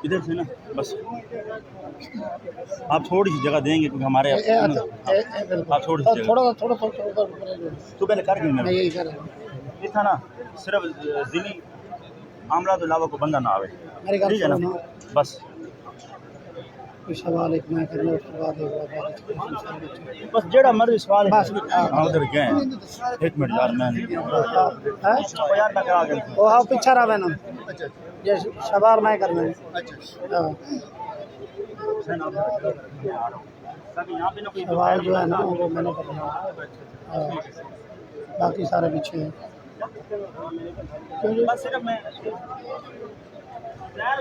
ادھر سے نا بس آپ تھوڑی سی جگہ دیں گے کیونکہ ہمارے آپ تھوڑی سی جگہ تو پہلے کر گئے یہ تھا نا صرف ذیلی معاملات علاوہ کو بندہ نہ آوے ٹھیک ہے نا بس سوال ایک میں کرنا بس جڑا مرضی سوال ادھر گئے ایک منٹ یار میں یار میں کرا گیا وہ آپ پیچھے رہے نا یہ سوال میں کرنا ہے سوال جو ہے نا وہ میں نے کرنا باقی سارے پیچھے ہیں یار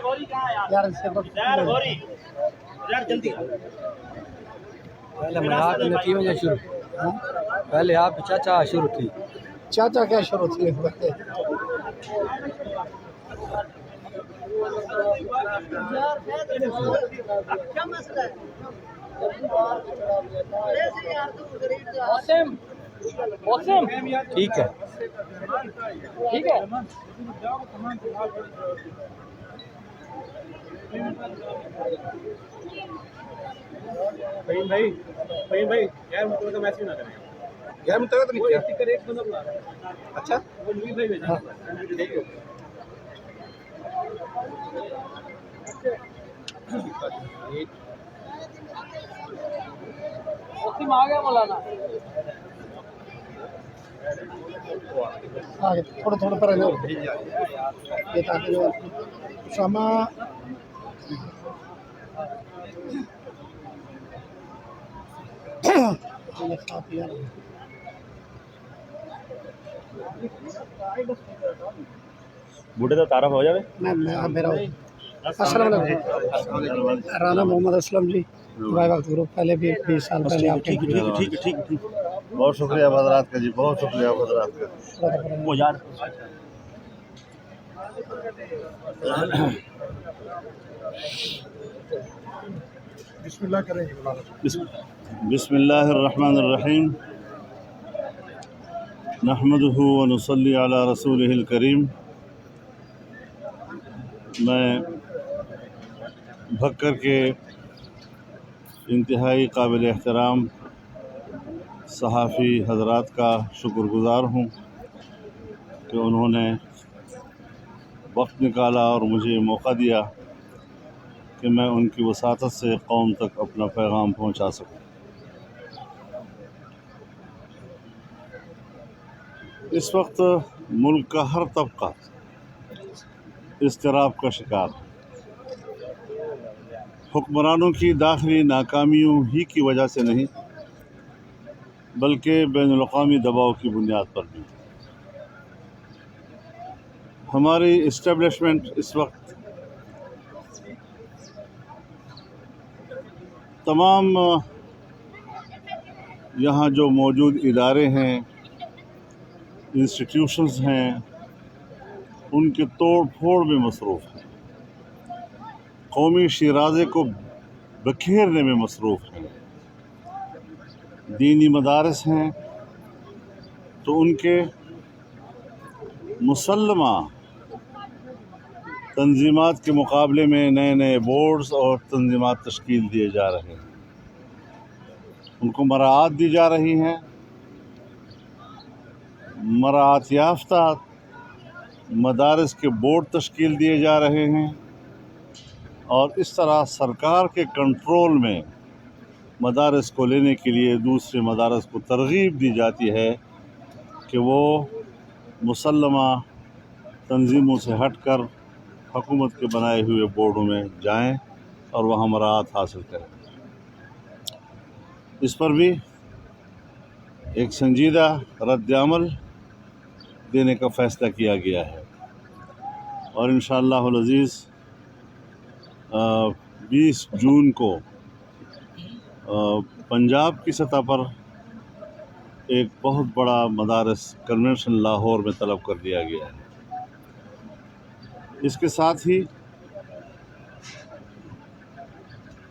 پہلے آپ چاچا شروع تھی چاچا کیا شروع تھی ٹھیک ہے ٹھیک ہے بھائی یار مطلب کا میچ بھی نہ کریں یار مطلب تو نہیں ایک بندہ بلا رہا ہے اچھا وہ نوی بھائی بھیجا آ گیا مولانا آگے تھوڑا تھوڑا پر یہ تاکہ سما بوڑھے تو تعارف ہو جائے میرا السلام علیکم رانا محمد اسلم جی بھائی وقت گروپ پہلے بھی 20 سال پہلے آپ کے ٹھیک بہت شکریہ حضرات کا جی بہت شکریہ حضرات کا وہ یار بسم اللہ کریں بسم اللہ الرحمن الرحیم نحمدہ ونصلی علی رسولہ الکریم میں بھکر کے انتہائی قابل احترام صحافی حضرات کا شکر گزار ہوں کہ انہوں نے وقت نکالا اور مجھے موقع دیا کہ میں ان کی وساطت سے قوم تک اپنا پیغام پہنچا سکوں۔ اس وقت ملک کا ہر طبقہ اضطراب کا شکار ہے۔ حکمرانوں کی داخلی ناکامیوں ہی کی وجہ سے نہیں بلکہ بین الاقوامی دباؤ کی بنیاد پر بھی۔ ہماری اسٹیبلشمنٹ اس وقت تمام یہاں جو موجود ادارے ہیں انسٹیٹیوشنز ہیں ان کے توڑ پھوڑ میں مصروف ہیں، قومی شیرازے کو بکھیرنے میں مصروف ہیں۔ دینی مدارس ہیں تو ان کے مسلمہ تنظیمات کے مقابلے میں نئے نئے بورڈز اور تنظیمات تشکیل دیے جا رہے ہیں، ان کو مراعات دی جا رہی ہیں۔ مراعات یافتہ مدارس کے بورڈ تشکیل دیے جا رہے ہیں اور اس طرح سرکار کے کنٹرول میں مدارس کو لینے کے لیے دوسرے مدارس کو ترغیب دی جاتی ہے کہ وہ مسلمہ تنظیموں سے ہٹ کر حکومت کے بنائے ہوئے بورڈوں میں جائیں اور وہاں مراعات حاصل کریں۔ اس پر بھی ایک سنجیدہ رد عمل دینے کا فیصلہ کیا گیا ہے اور انشاءاللہ العزیز 20 جون کو پنجاب کی سطح پر ایک بہت بڑا مدارس کنونشن لاہور میں طلب کر دیا گیا ہے۔ اس کے ساتھ ہی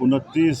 29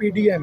PDM,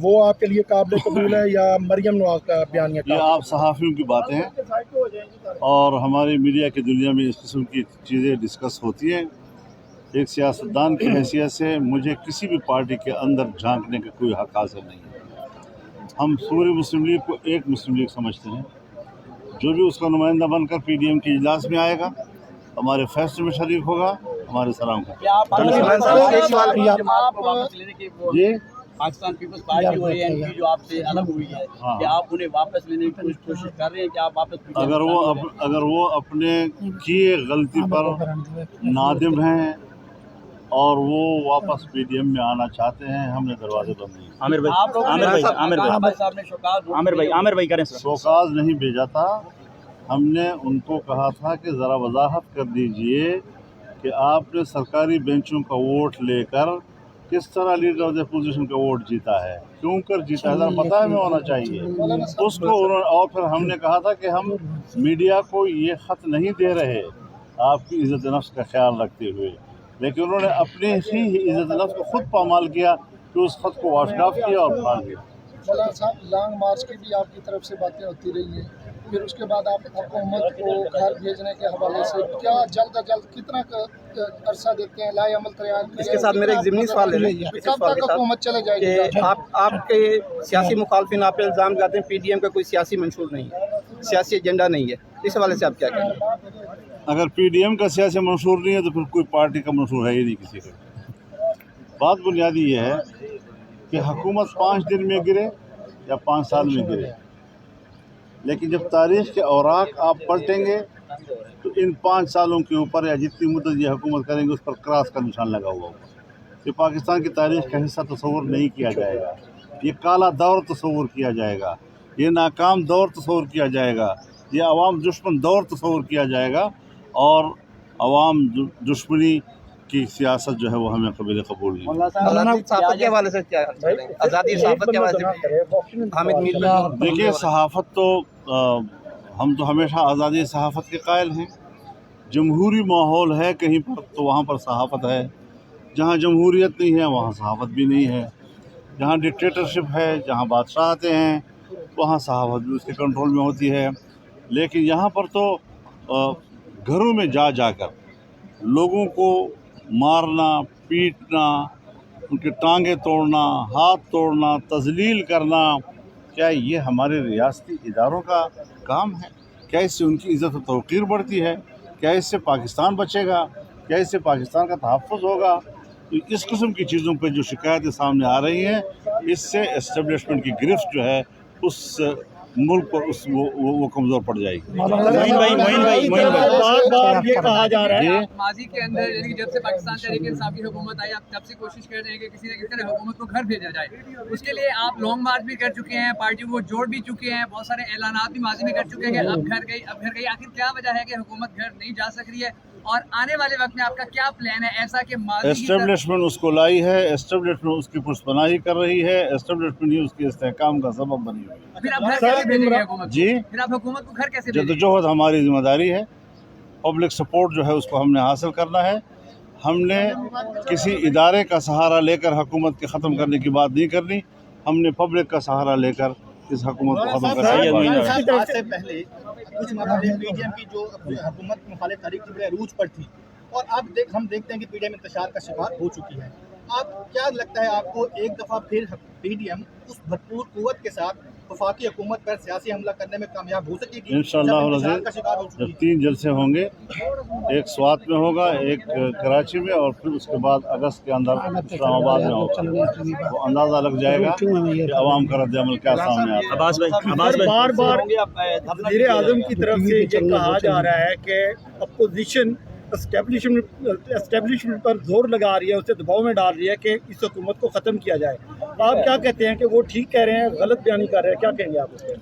وہ آپ کے لیے قابل قبول ہے یا مریم نواز کا بیانیہ؟ یہ آپ صحافیوں کی باتیں ہیں اور ہماری میڈیا کی دنیا میں اس قسم کی چیزیں ڈسکس ہوتی ہیں. ایک سیاستدان کی حیثیت سے مجھے کسی بھی پارٹی کے اندر جھانکنے کا کوئی حق حاصل نہیں ہے. ہم پوری مسلم لیگ کو ایک مسلم لیگ سمجھتے ہیں. جو بھی اس کا نمائندہ بن کر پی ڈی ایم کے اجلاس میں آئے گا، ہمارے فیصلے میں شریک ہوگا، ہمارے سلام کا. جی پاکستان پیپلز پارٹی اور ANP جو آپ سے الگ ہوئی ہے، کہ آپ انہیں واپس لینے کی کوشش کر رہے ہیں کہ آپ واپس؟ اگر وہ اپنے کیے غلطی پر نادم ہیں اور وہ واپس پی ڈی ایم میں آنا چاہتے ہیں، ہم نے دروازے بند نہیں. عامر بھائی کریں سر. شوکاز نہیں بھیجا تھا. ہم نے ان کو کہا تھا کہ ذرا وضاحت کر دیجئے کہ آپ نے سرکاری بینچوں کا ووٹ لے کر کس طرح لیڈر آف دی اپوزیشن کا ووٹ جیتا ہے، کیوں کر جیتا ہے، ذرا پتہ ہمیں ہونا چاہیے اس کو. اور پھر ہم نے کہا تھا کہ ہم میڈیا کو یہ خط نہیں دے رہے آپ کی عزت نفس کا خیال رکھتے ہوئے، لیکن انہوں نے اپنے ہی عزت نفس کو خود پامال کیا کہ اس خط کو واش آف کیا اور پھاڑ دیا. مولانا صاحب، لانگ مارچ کی بھی آپ کی طرف سے باتیں ہوتی رہی ہیں، پھر اس کے بعد آپ حکومت کو گھر بھیجنے کے حوالے سے کیا جلد از جلد کتنا عرصہ دیتے ہیں لائی عمل تیار؟ اس کے ساتھ میرا ایک ضمنی سوال ہے کب تک حکومت چلے جائے گی؟ کہ آپ کے سیاسی مخالفین آپ پہ الزام لگاتے ہیں پی ڈی ایم کا کوئی سیاسی منشور نہیں ہے، سیاسی ایجنڈا نہیں ہے، اس حوالے سے آپ کیا کہیں گے؟ اگر پی ڈی ایم کا سیاسی منشور نہیں ہے تو پھر کوئی پارٹی کا منشور ہے ہی نہیں کسی کا. بات بنیادی یہ ہے کہ حکومت 5 دن میں گرے یا 5 سال میں گرے، لیکن جب تاریخ کے اوراق آپ پلٹیں گے تو ان 5 سالوں کے اوپر یا جتنی مدت یہ حکومت کریں گے اس پر کراس کا نشان لگا ہوا ہوگا. یہ پاکستان کی تاریخ کا حصہ تصور نہیں کیا جائے گا، یہ کالا دور تصور کیا جائے گا، یہ ناکام دور تصور کیا جائے گا، یہ عوام دشمن دور تصور کیا جائے گا، اور عوام دشمنی کی سیاست جو ہے وہ ہمیں قابل قبول نہیں. مولانا صحافت کے حوالے سے کیا آزادی صحافت کے حوالے سے حامد میر دیکھیے، صحافت تو ہم تو ہمیشہ آزادی صحافت کے قائل ہیں. جمہوری ماحول ہے کہیں پر تو وہاں پر صحافت ہے، جہاں جمہوریت نہیں ہے وہاں صحافت بھی نہیں ہے. جہاں ڈکٹیٹرشپ ہے، جہاں بادشاہ آتے ہیں، وہاں صحافت بھی اس کے کنٹرول میں ہوتی ہے. لیکن یہاں پر تو گھروں میں جا کر لوگوں کو مارنا، پیٹنا، ان کے ٹانگیں توڑنا، ہاتھ توڑنا، تذلیل کرنا، کیا یہ ہمارے ریاستی اداروں کا کام ہے؟ کیا اس سے ان کی عزت و توقیر بڑھتی ہے؟ کیا اس سے پاکستان بچے گا؟ کیا اس سے پاکستان کا تحفظ ہوگا؟ اس قسم کی چیزوں پہ جو شکایتیں سامنے آ رہی ہیں، اس سے اسٹیبلشمنٹ کی گرفت جو ہے اس ملک پر وہ کمزور پڑ جائے گی. بار بار یہ کہا جا رہا ہے ماضی کے اندر یعنی جب سے پاکستان تحریک انصاف کی حکومت آئی، آپ تب سے کوشش کر رہے ہیں کہ کسی نہ کسی طرح حکومت کو گھر بھیجا جائے. اس کے لیے آپ لانگ مارچ بھی کر چکے ہیں، پارٹی کو جوڑ بھی چکے ہیں، بہت سارے اعلانات بھی ماضی میں کر چکے ہیں کہ اب گھر گئی. آخر کیا وجہ ہے کہ حکومت گھر نہیں جا سک رہی ہے، اور آنے والے وقت میں آپ کا کیا پلان ہے ایسا کہ ماضی اسٹیبلشمنٹ اس کو لائی ہے، اسٹیبلشمنٹ اس کی پشت پناہی کر رہی ہے، اسٹیبلشمنٹ ہی اس کے استحکام کا سبب بنی ہوئی ہے. پھر آپ گھر کیسے بھیجیں گے حکومت کو؟ جی، پھر آپ حکومت کو گھر کیسے بھیجیں گے؟ جدوجہد ہماری ذمہ داری ہے. پبلک سپورٹ جو ہے اس کو ہم نے حاصل کرنا ہے. ہم نے کسی ادارے کا سہارا لے کر حکومت کے ختم کرنے کی بات نہیں کرنی، ہم نے پبلک کا سہارا لے کر اس حکومت کو ختم کرنے کی بات کرنی. آج سے پہلے کچھ مرحلے پی ڈی ایم کی جو حکومت مخالف تحریک کی بڑے عروج پر تھی، اور اب ہم دیکھتے ہیں کہ پی ڈی ایم انتشار کا شکار ہو چکی ہے. آپ کیا لگتا ہے آپ کو ایک دفعہ پھر پی ڈی ایم اس بھرپور قوت کے ساتھ وفاقی حکومت پر سیاسی حملہ کرنے میں کامیاب ہو سکے گی؟ انشاءاللہ العزیز جب 3 جلسے ہوں گے، ایک سوات میں ہوگا، ایک کراچی میں، اور پھر اس کے بعد اگست کے اندر اسلام آباد میں ہوگا، وہ اندازہ لگ جائے گا کہ عوام کا رد عمل کیا سامنے آتا ہے. عباس بھائی بار بار وزیر اعظم کی طرف سے یہ کہا جا رہا ہے کہ اپوزیشن اسٹیبلشمنٹ پر زور لگا رہی ہے، اسے دباؤ میں ڈال رہی ہے کہ اس حکومت کو ختم کیا جائے. آپ کیا کہتے ہیں کہ وہ ٹھیک کہہ رہے ہیں، غلط بیانی کر رہے ہیں، کیا کہیں گے آپ اس پہ؟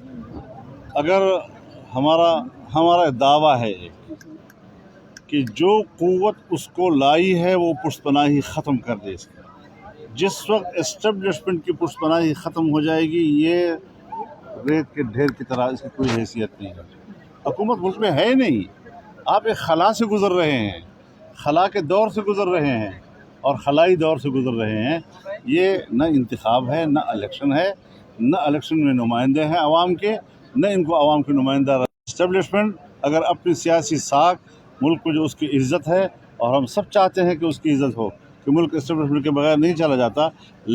اگر ہمارا دعویٰ ہے کہ جو قوت اس کو لائی ہے وہ پشت پناہی ختم کر دے. اس کی جس وقت اسٹیبلشمنٹ کی پشت پناہی ختم ہو جائے گی، یہ ریت کے ڈھیر کی طرح اس کی کوئی حیثیت نہیں ہے. حکومت ملک میں ہے ہی نہیں. آپ ایک خلا سے گزر رہے ہیں، خلا کے دور سے گزر رہے ہیں. اور خلائی دور سے گزر رہے ہیں. یہ نہ انتخاب ہے، نہ الیکشن ہے، نہ الیکشن میں نمائندے ہیں عوام کے، نہ ان کو عوام کے نمائندہ. اسٹیبلشمنٹ اگر اپنی سیاسی ساکھ ملک کو جو اس کی عزت ہے، اور ہم سب چاہتے ہیں کہ اس کی عزت ہو، کہ ملک اسٹیبلشمنٹ کے بغیر نہیں چلا جاتا،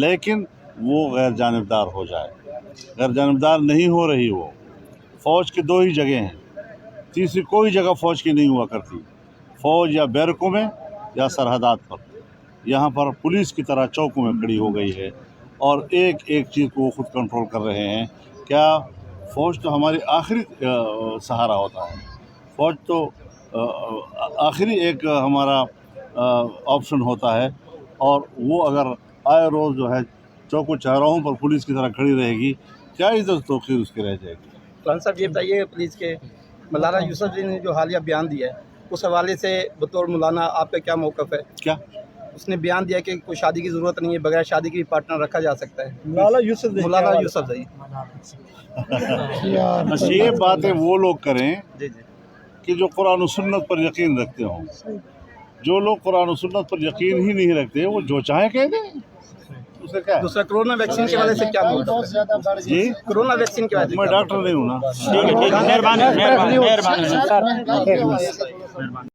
لیکن وہ غیر جانبدار ہو جائے. غیر جانبدار نہیں ہو رہی. وہ فوج کی 2 ہی جگہ ہیں، تیسری کوئی جگہ فوج کی نہیں ہوا کرتی. فوج یا بیرکوں میں یا سرحدات پر. یہاں پر پولیس کی طرح چوکوں میں کھڑی ہو گئی ہے، اور ایک ایک چیز کو خود کنٹرول کر رہے ہیں. کیا فوج تو ہماری آخری سہارا ہوتا ہے. فوج تو آخری ایک ہمارا آپشن ہوتا ہے، اور وہ اگر آئے روز جو ہے چوک و چوراہوں پر پولیس کی طرح کھڑی رہے گی، کیا عزت توقیر اس کی رہ جائے گی. خان صاحب یہ بتائیے پولیس کے مولانا یوسف زئی نے جو حالیہ بیان دیا ہے، اس حوالے سے بطور مولانا آپ کا کیا موقف ہے؟ کیا اس نے بیان دیا کہ کوئی شادی کی ضرورت نہیں ہے، بغیر شادی کے بھی پارٹنر رکھا جا سکتا ہے. مولانا یوسف زئی بس یہ باتیں وہ لوگ کریں جی جی کہ جو قرآن و سنت پر یقین رکھتے ہوں. جو لوگ قرآن و سنت پر یقین ہی نہیں رکھتے، وہ جو چاہیں کہہ دیں. اسے کیا ہے؟ دوسرا کرونا ویکسین کے حوالے سے کیا موقف بہت ہے؟ زیادہ بڑھ گئی. جی کرونا ویکسین کے حوالے سے میں کیا ڈاکٹر نہیں ہوں نا. ٹھیک ہے، مہربانی. مہنگائی کی وجہ سے